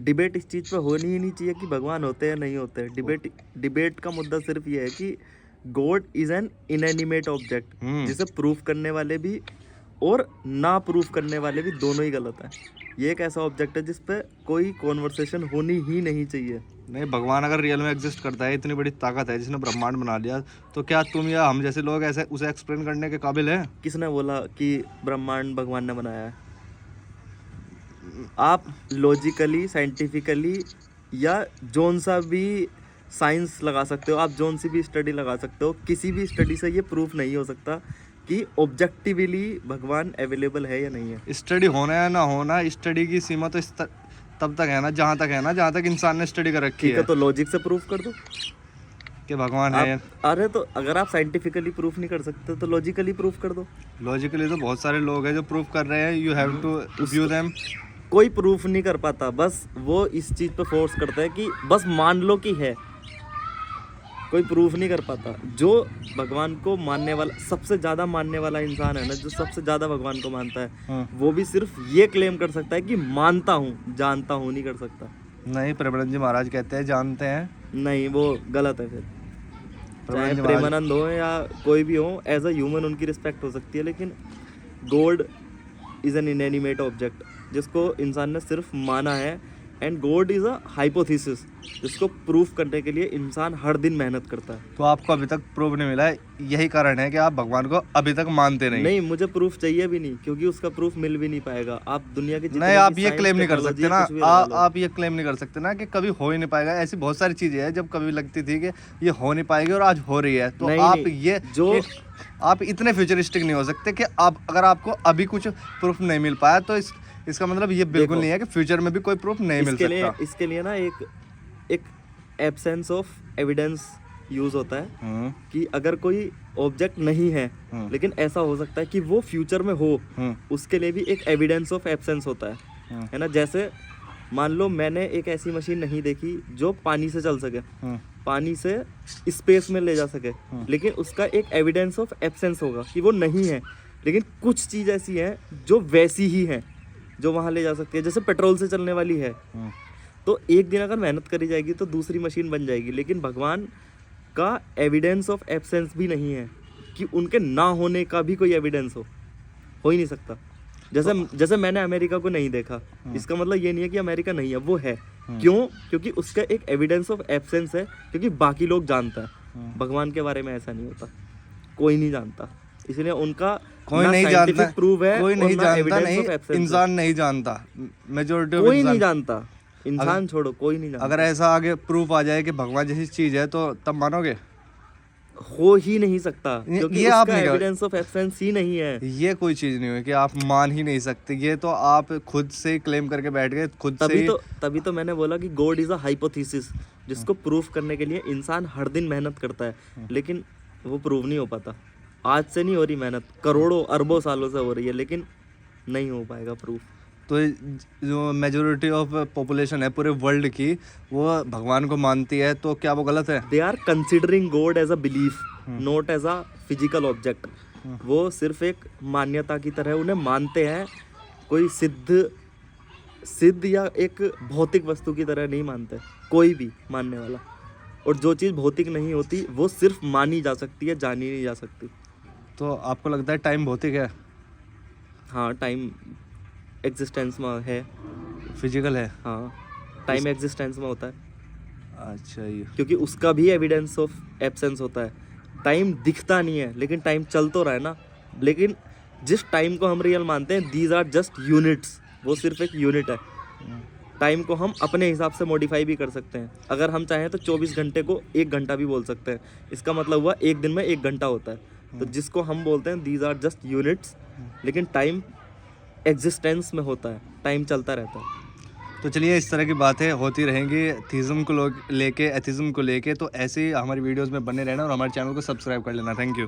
Debate इस चीज़ पे होनी ही नहीं चाहिए कि भगवान होते हैं नहीं होते। डिबेट का मुद्दा सिर्फ ये है कि God is an inanimate object, जिसे प्रूफ करने वाले भी और ना प्रूफ करने वाले भी दोनों ही गलत हैं। ये एक ऐसा ऑब्जेक्ट है जिस पे कोई कॉन्वर्सेशन होनी ही नहीं चाहिए। नहीं, भगवान अगर रियल में एग्जिस्ट करता है, इतनी बड़ी ताकत है जिसने ब्रह्मांड बना लिया, तो क्या तुम या हम जैसे लोग ऐसे उसे एक्सप्लेन करने के काबिल हैं? किसने बोला कि ब्रह्मांड भगवान ने बनाया है? आप लॉजिकली, साइंटिफिकली या जोन सा भी साइंस लगा सकते हो, आप जोन सी भी स्टडी लगा सकते हो, किसी भी स्टडी से ये प्रूफ नहीं हो सकता कि ऑब्जेक्टिवली भगवान अवेलेबल है या नहीं है। स्टडी होना या ना होना, स्टडी की सीमा तो तब तक है ना जहाँ तक इंसान ने स्टडी कर रखी ठीक है, तो लॉजिक से प्रूफ कर दो कि भगवान है। अरे तो अगर आप साइंटिफिकली प्रूफ नहीं कर सकते तो लॉजिकली प्रूफ कर दो। लॉजिकली तो बहुत सारे लोग हैं जो प्रूफ कर रहे हैं, you have to view them. कोई प्रूफ नहीं कर पाता, बस वो इस चीज़ पे फोर्स करता है कि बस मान लो कि है। कोई प्रूफ नहीं कर पाता। जो भगवान को मानने वाला, सबसे ज़्यादा मानने वाला इंसान है ना, जो सबसे ज़्यादा भगवान को मानता है, वो भी सिर्फ ये क्लेम कर सकता है कि मानता हूँ, जानता हूँ नहीं कर सकता। नहीं, प्रेमानंद जी महाराज कहते हैं जानते हैं। नहीं, वो गलत है फिर। चाहे प्रेमानंद हो या कोई भी हो, एज अ ह्यूमन उनकी रिस्पेक्ट हो सकती है, लेकिन God is an inanimate object जिसको इंसान ने सिर्फ माना है। And God is a hypothesis जिसको प्रूफ करने के लिए इंसान हर दिन मेहनत करता है। तो आपको अभी तक प्रूफ नहीं मिला है, यही कारण है कि आप भगवान को अभी तक मानते नहीं। नहीं, मुझे प्रूफ चाहिए भी नहीं, क्योंकि उसका प्रूफ मिल भी नहीं पाएगा। आप दुनिया के नहीं, आप ये क्लेम नहीं कर सकते ना, आप ये क्लेम नहीं कर सकते ना कि कभी हो ही नहीं पाएगा। ऐसी बहुत सारी चीजें हैं जब कभी लगती थी कि ये हो नहीं पाएगी और आज हो रही है। तो आप ये जो आप इतने फ्यूचरिस्टिक नहीं हो सकते कि आप, अगर आपको अभी कुछ प्रूफ नहीं मिल पाया तो इसका मतलब ये बिल्कुल नहीं है कि फ्यूचर में भी कोई प्रूफ नहीं मिल सकता। इसके लिए ना एक एब्सेंस ऑफ एविडेंस यूज होता है कि अगर कोई ऑब्जेक्ट नहीं है लेकिन ऐसा हो सकता है कि वो फ्यूचर में हो, उसके लिए भी एक एविडेंस ऑफ एब्सेंस होता है ना। जैसे मान लो मैंने एक ऐसी मशीन नहीं देखी जो पानी से चल सके, पानी से स्पेस में ले जा सके, लेकिन उसका एक एविडेंस ऑफ एब्सेंस होगा कि वो नहीं है। लेकिन कुछ चीज़ ऐसी है जो वैसी ही है, जो वहाँ ले जा सकती है। जैसे पेट्रोल से चलने वाली है, तो एक दिन अगर मेहनत करी जाएगी तो दूसरी मशीन बन जाएगी। लेकिन भगवान का एविडेंस ऑफ एब्सेंस भी नहीं है कि उनके ना होने का भी कोई एविडेंस हो ही नहीं सकता। जैसे मैंने अमेरिका को नहीं देखा, इसका मतलब ये नहीं है कि अमेरिका नहीं है, वो है। क्यों? क्योंकि उसका एक एविडेंस ऑफ एब्सेंस है, क्योंकि बाकी लोग जानता है। भगवान के बारे में ऐसा नहीं होता, कोई नहीं जानता, इसलिए उनका कोई नहीं जानता, प्रूफ है, कोई नहीं जानता, नहीं इंसान नहीं जानता, मेजॉरिटी कोई नहीं जानता। इंसान छोड़ो, कोई नहीं जानता। अगर ऐसा आगे प्रूफ आ जाए कि भगवान जैसी चीज है तो तब मानोगे? हो ही नहीं सकता, क्योंकि ये उसका एविडेंस ऑफ एब्सेंस ही नहीं है। ये कोई चीज नहीं है कि आप मान ही नहीं सकते, ये तो आप खुद से क्लेम करके बैठ गए खुद से। तभी तो मैंने बोला कि गॉड इज अ हाइपोथेसिस जिसको प्रूफ करने के लिए इंसान हर दिन मेहनत करता है, लेकिन वो प्रूव नहीं हो पाता। आज से नहीं हो रही मेहनत, करोड़ों अरबों सालों से हो रही है, लेकिन नहीं हो पाएगा प्रूफ। तो जो मेजॉरिटी ऑफ पॉपुलेशन है पूरे वर्ल्ड की, वो भगवान को मानती है, तो क्या वो गलत है? They are considering God as a belief, not as a physical object. वो सिर्फ एक मान्यता की तरह उन्हें मानते हैं, कोई सिद्ध या एक भौतिक वस्तु की तरह नहीं मानते कोई भी मानने वाला। और जो चीज़ भौतिक नहीं होती वो सिर्फ मानी जा सकती है, जानी नहीं जा सकती। तो आपको लगता है टाइम भौतिक है? हाँ, टाइम एग्जिस्टेंस में है। फिजिकल है? हाँ, टाइम एग्जिस्टेंस में होता है। अच्छा, ये क्योंकि उसका भी एविडेंस ऑफ एब्सेंस होता है। टाइम दिखता नहीं है, लेकिन टाइम चल तो रहा है ना। लेकिन जिस टाइम को हम रियल मानते हैं, दीज आर जस्ट यूनिट्स, वो सिर्फ एक यूनिट है। टाइम को हम अपने हिसाब से मॉडिफाई भी कर सकते हैं। अगर हम चाहें तो 24 घंटे को 1 घंटा भी बोल सकते हैं। इसका मतलब हुआ एक दिन में 1 घंटा होता है। तो जिसको हम बोलते हैं दीज आर जस्ट यूनिट्स, लेकिन टाइम एग्जिस्टेंस में होता है, टाइम चलता रहता है। तो चलिए, इस तरह की बातें होती रहेंगी थीज़म को लेके, एथिज़म को लेके। तो ऐसे ही हमारी वीडियोस में बने रहना और हमारे चैनल को सब्सक्राइब कर लेना। Thank you.